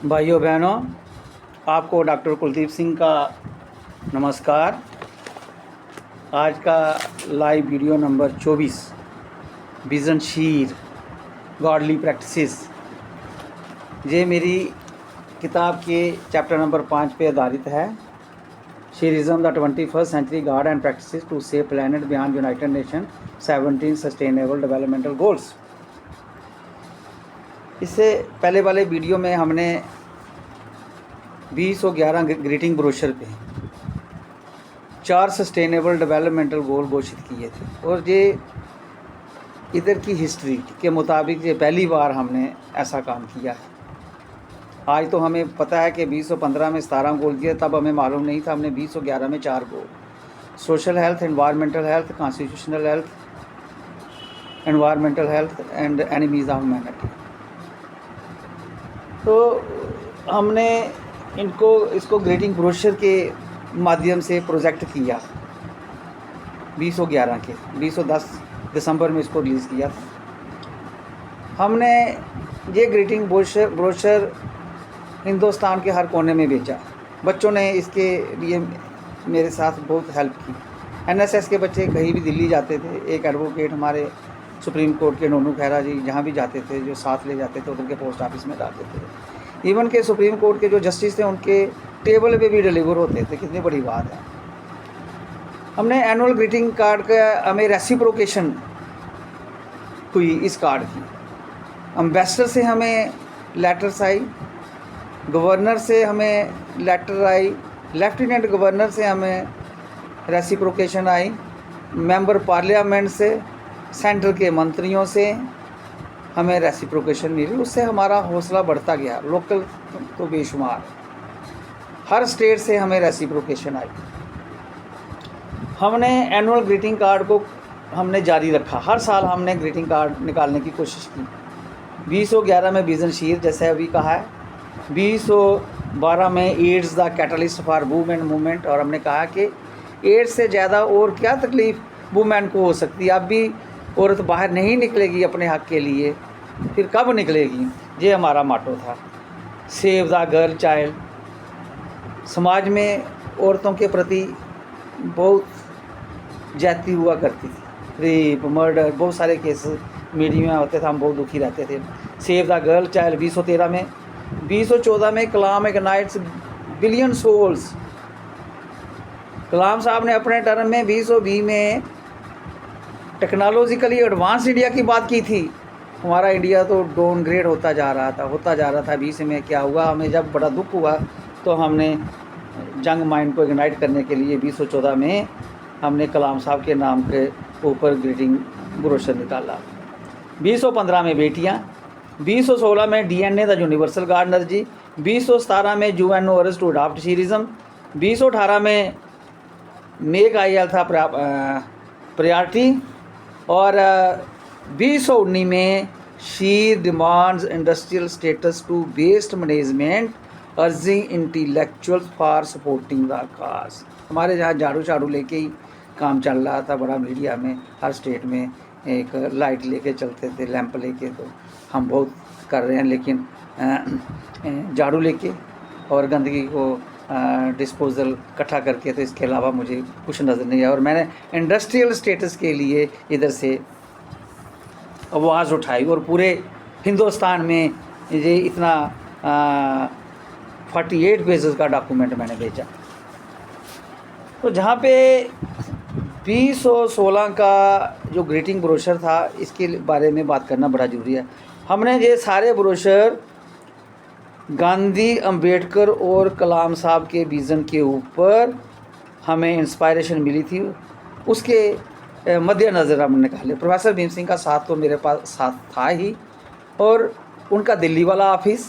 भाइयों बहनों, आपको डॉक्टर कुलदीप सिंह का नमस्कार। आज का लाइव वीडियो नंबर 24 विजनशील गॉडली प्रैक्टिसेस, ये मेरी किताब के चैप्टर नंबर 5 पे आधारित है। Sheerism the 21st century God and practices to save planet beyond United Nation 17 sustainable developmental goals. इससे पहले वाले वीडियो में हमने 2011 ग्रीटिंग ब्रोशर पे 4 सस्टेनेबल डेवलपमेंटल गोल घोषित किए थे, और ये इधर की हिस्ट्री के मुताबिक ये पहली बार हमने ऐसा काम किया है। आज तो हमें पता है कि 2015 में 17 गोल दिए, तब हमें मालूम नहीं था। हमने 2011 में 4 goal: social health, environmental health, constitutional health, environmental health and enemies of humanity. तो हमने इसको ग्रीटिंग ब्रोशर के माध्यम से प्रोजेक्ट किया। 2011 के 2010 दिसंबर में इसको रिलीज़ किया था। हमने ये ग्रीटिंग ब्रोशर हिंदुस्तान के हर कोने में बेचा। बच्चों ने इसके लिए मेरे साथ बहुत हेल्प की। एनएसएस के बच्चे कहीं भी दिल्ली जाते थे, एक एडवोकेट हमारे सुप्रीम कोर्ट के नोनू खैरा जी जहाँ भी जाते थे, जो साथ ले जाते थे, उधर के पोस्ट ऑफिस में डालते थे। इवन के सुप्रीम कोर्ट के जो जस्टिस थे, उनके टेबल पे भी डिलीवर होते थे। कितनी बड़ी बात है। हमने एनुअल ग्रीटिंग कार्ड का हमें रेसिप्रोकेशन हुई इस कार्ड की। एम्बेसडर से हमें लेटर्स आई, गवर्नर से हमें लेटर आई, लेफ्टिनेंट गवर्नर से हमें रेसिप्रोकेशन आई, मेंबर पार्लियामेंट से, सेंटर के मंत्रियों से हमें रेसिप्रोकेशन मिली। उससे हमारा हौसला बढ़ता गया। लोकल तो बेशुमार, हर स्टेट से हमें रेसिप्रोकेशन आई। हमने एनुअल ग्रीटिंग कार्ड को हमने जारी रखा। हर साल हमने ग्रीटिंग कार्ड निकालने की कोशिश की। 2011 में विजनशील, जैसे अभी कहा है, 2012 में aids the catalyst for women movement, और हमने कहा कि एड्स से ज़्यादा और क्या तकलीफ़ वुमेन को हो सकती है। अब भी औरत बाहर नहीं निकलेगी अपने हक़ के लिए, फिर कब निकलेगी? ये हमारा मोटो था। Save the girl child. समाज में औरतों के प्रति बहुत ज्यादती हुआ करती थी, रेप, मर्डर, बहुत सारे केस मीडिया में होते थे। हम बहुत दुखी रहते थे। सेव द गर्ल चाइल्ड 2013 में। 2014 में कलाम इग्नाइट्स बिलियन सोल्स। कलाम साहब ने अपने टर्म में 2020 में टेक्नोलॉजिकली एडवांस इंडिया की बात की थी। हमारा इंडिया तो डाउनग्रेड होता जा रहा था। 20 में क्या हुआ, हमें जब बड़ा दुख हुआ तो हमने जंग माइंड को इग्नाइट करने के लिए 2014 में हमने कलाम साहब के नाम के ऊपर ग्रीटिंग ब्रोशर निकाला। 2015 में बेटियां, 2016 में DNA the universal God energy, 2017 में यूएनओ अर्ज टू अडॉप्ट शीरिज्म, 2018 में मेक आईएल था प्रायोरिटी, और 2019 में she demands industrial status to waste management urging intellectual for supporting the cause. हमारे जहाँ झाड़ू लेके ही काम चल रहा था। बड़ा मीडिया में हर स्टेट में एक लाइट लेके चलते थे, लैंप लेके। तो हम बहुत कर रहे हैं, लेकिन झाड़ू लेके और गंदगी को डिस्पोजल इकट्ठा करके, तो इसके अलावा मुझे कुछ नज़र नहीं आया। और मैंने इंडस्ट्रियल स्टेटस के लिए इधर से आवाज़ उठाई, और पूरे हिंदुस्तान में ये इतना 48 पेजेस का डॉक्यूमेंट मैंने भेजा। तो जहाँ पे 2016 का जो ग्रीटिंग ब्रोशर था, इसके बारे में बात करना बड़ा ज़रूरी है। हमने ये सारे ब्रोशर गांधी, अंबेडकर और कलाम साहब के विज़न के ऊपर हमें इंस्पायरेशन मिली थी, उसके मद्देनज़र हमने निकाले। प्रोफेसर भीम सिंह का साथ तो मेरे पास साथ था ही, और उनका दिल्ली वाला ऑफिस,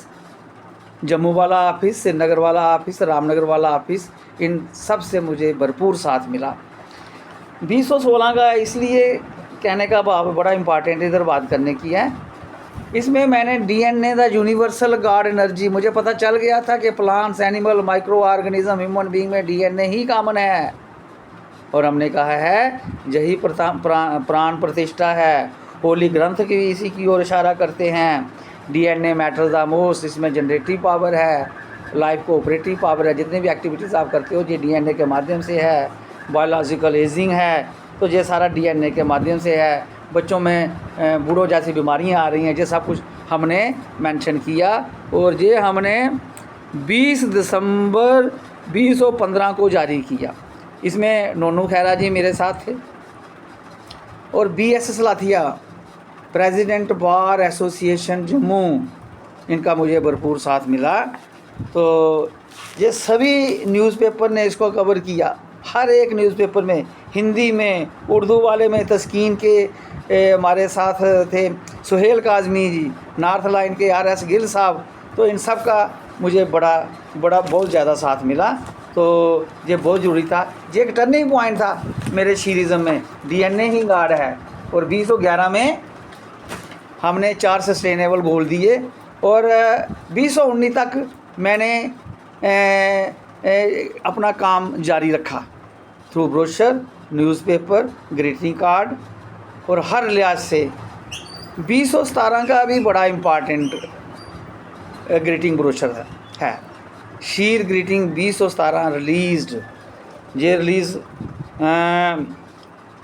जम्मू वाला ऑफिस, श्रीनगर वाला ऑफिस, रामनगर वाला ऑफिस, इन सब से मुझे भरपूर साथ मिला। 2016 का इसलिए कहने का भाव बड़ा इम्पॉर्टेंट इधर बात करने की है। इसमें मैंने DNA the universal God energy, मुझे पता चल गया था कि plants, animal, micro organism, human being में डीएनए ही कॉमन है, और हमने कहा है यही प्राण प्रतिष्ठा है। होली ग्रंथ की इसी की ओर इशारा करते हैं। DNA मैटर द मोस्ट, इसमें जनरेटिव पावर है, लाइफ कोऑपरेटिव पावर है, जितने भी एक्टिविटीज़ आप करते हो ये DNA के माध्यम से है। बायोलॉजिकल एजिंग है तो ये सारा DNA के माध्यम से है। बच्चों में बूढ़ों जैसी बीमारियां आ रही हैं, ये सब कुछ हमने मेंशन किया। और ये हमने 20 दिसंबर 2015 को जारी किया। इसमें नोनू खैरा जी मेरे साथ थे और BS Salathia, president bar association Jammu, इनका मुझे भरपूर साथ मिला। तो ये सभी न्यूज़पेपर ने इसको कवर किया, हर एक न्यूज़पेपर में, हिंदी में, उर्दू वाले में तस्कीन के हमारे साथ थे सुहेल काज़मी जी, नॉर्थ लाइन के RS गिल साहब। तो इन सब का मुझे बड़ा बहुत ज़्यादा साथ मिला। तो ये बहुत ज़रूरी था, ये एक टर्निंग पॉइंट था मेरे शीरिज़म में। DNA ही गार्ड है। और 2011 में हमने 4 सस्टेनेबल गोल दिए और 2019 तक मैंने अपना काम जारी रखा through brochure, newspaper, greeting card और हर लिहाज से। 2017 का भी बड़ा इम्पॉर्टेंट ग्रीटिंग ब्रोशर है। शीर ग्रीटिंग 2017 रिलीज़, ये रिलीज़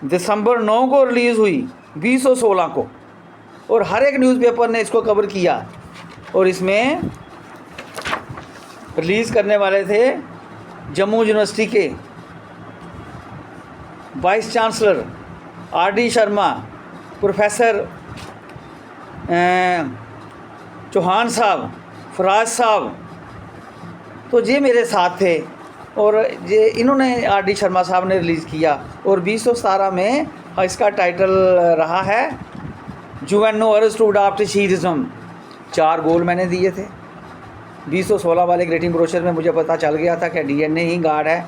दिसंबर 9 को रिलीज़ हुई 2016 को, और हर एक न्यूज़पेपर ने इसको कवर किया। और इसमें रिलीज़ करने वाले थे जम्मू यूनिवर्सिटी के vice chancellor RD Sharma, professor Chauhan साहब, फराज साहब। तो ये मेरे साथ थे और ये इन्होंने RD शर्मा साहब ने रिलीज़ किया। और 2017 में इसका टाइटल रहा है UNO अर्ज टू अडॉप्ट शीरिज़म। 4 गोल मैंने दिए थे। 2016 वाले ग्रीटिंग ब्रोशर में मुझे पता चल गया था कि DNA ही गार्ड है।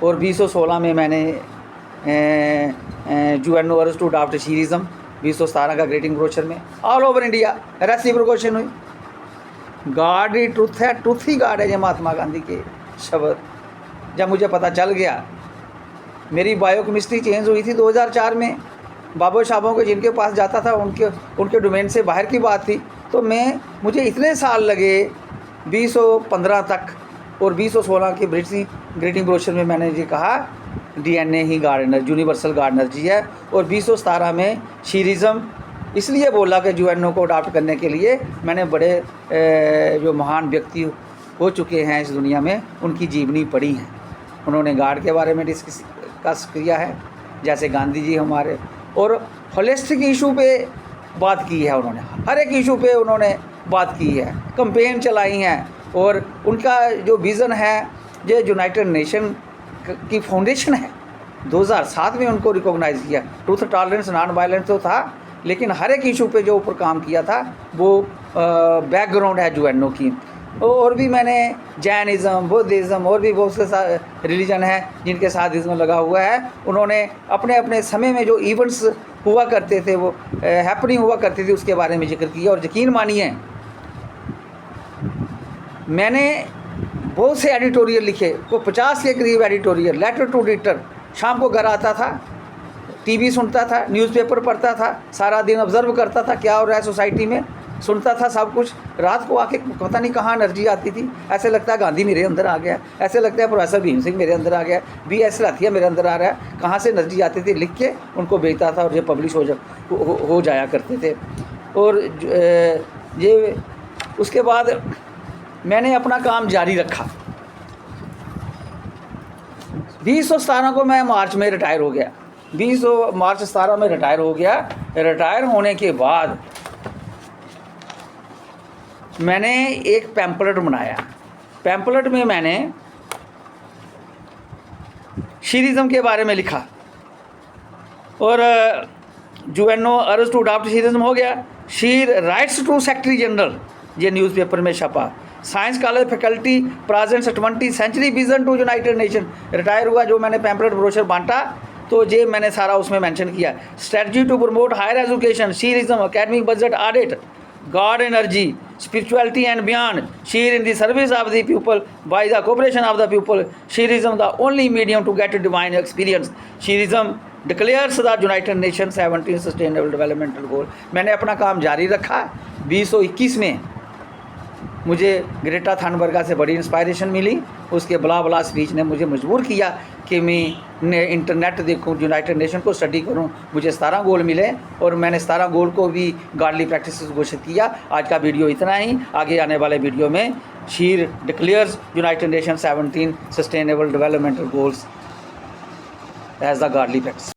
और 2016 में मैंने UNO अर्ज टू अडॉप्ट शीरिज़म 2017 का ग्रीटिंग ब्रोशर में ऑल ओवर इंडिया रेसिप्रोकेशन हुई। गार्ड ही ट्रुथ है, ट्रुथ ही गार्ड है, ये महात्मा गांधी के शब्द। जब मुझे पता चल गया, मेरी बायोकेमिस्ट्री चेंज हुई थी 2004 में। बाबा साहबों के जिनके पास जाता था उनके डोमेन से बाहर की बात थी। तो मुझे इतने साल लगे 2015 तक, और 2016 की ग्रीटिंग ब्रोशर में मैंने ये कहा DNA ही गार्डनर, यूनिवर्सल गार्डनर जी है। और 2017 में शीरिज़म इसलिए बोला कि UNO को अडॉप्ट करने के लिए मैंने बड़े जो महान व्यक्ति हो चुके हैं इस दुनिया में, उनकी जीवनी पढ़ी है। उन्होंने गार्ड के बारे में डिस्कस किया है, जैसे गांधी जी हमारे, और होलिस्टिक इशू पे बात की है उन्होंने, हर एक इशू पे उन्होंने बात की है, कैंपेन चलाई हैं। और उनका जो विज़न है ये यूनाइटेड नेशन की फाउंडेशन है। 2007 में उनको रिकॉग्नाइज़ किया। ट्रूथ, टॉलरेंस, नॉन वायलेंस तो था, लेकिन हर एक इशू पे जो ऊपर काम किया था वो बैकग्राउंड है UNO की। और भी मैंने जैनिज़्म, बुद्धिज़्म और भी बहुत से रिलीजन है जिनके साथ इसमें लगा हुआ है। उन्होंने अपने अपने समय में जो इवेंट्स हुआ करते थे, वो हैपनिंग हुआ करती थी, उसके बारे में जिक्र किया। और यकीन मानिए मैंने बहुत से एडिटोरियल लिखे, वो 50 के करीब एडिटोरियल, लेटर टू एडिटर। शाम को घर आता था, TV सुनता था, न्यूज़पेपर पढ़ता था, सारा दिन ऑब्ज़र्व करता था क्या हो रहा है सोसाइटी में, सुनता था सब कुछ। रात को आके पता नहीं कहाँ एनर्जी आती थी, ऐसे लगता है गांधी मेरे अंदर आ गया, ऐसे लगता है प्रोफेसर भीम सिंह मेरे अंदर आ गया, BS सलाथिया मेरे अंदर आ रहा है। कहाँ से एनर्जी आती थी, लिख के उनको भेजता था और ये पब्लिश हो जाया करते थे। और ये उसके बाद मैंने अपना काम जारी रखा। 2017 को मैं मार्च में रिटायर हो गया। 20 मार्च 17 में रिटायर हो गया। रिटायर होने के बाद मैंने एक पैम्पलेट बनाया। पैम्पलेट में मैंने शीरिज़म के बारे में लिखा और UNO अर्ज टू अडॉप्ट शीरिज़म हो गया। शीर राइट्स टू सेक्रेटरी जनरल, ये न्यूज़पेपर में छपा। Science college faculty presents 20th century vision to united nation. Retire हुआ, जो मैंने पैम्पलेट ब्रोशर बांटा तो ये मैंने सारा उसमें मेंशन किया। Strategy to promote higher education, sheerism, academic budget audit, God energy, spirituality and beyond, sheer in the service of the people by the cooperation of the people, sheerism the only medium to get divine experience, sheerism declares the United Nation 17 sustainable developmental goal. मैंने अपना काम जारी रखा। 2021 में मुझे Greta Thunberg से बड़ी inspiration मिली। उसके बला बला स्पीच ने मुझे मजबूर किया कि मैं इंटरनेट देखूं, यूनाइटेड नेशन को स्टडी करूं। मुझे 17 गोल मिले और मैंने 17 गोल को भी गॉडली प्रैक्टिस घोषित किया। आज का वीडियो इतना ही। आगे आने वाले वीडियो में sheer declares United Nation 17 sustainable developmental goals as the godly practice.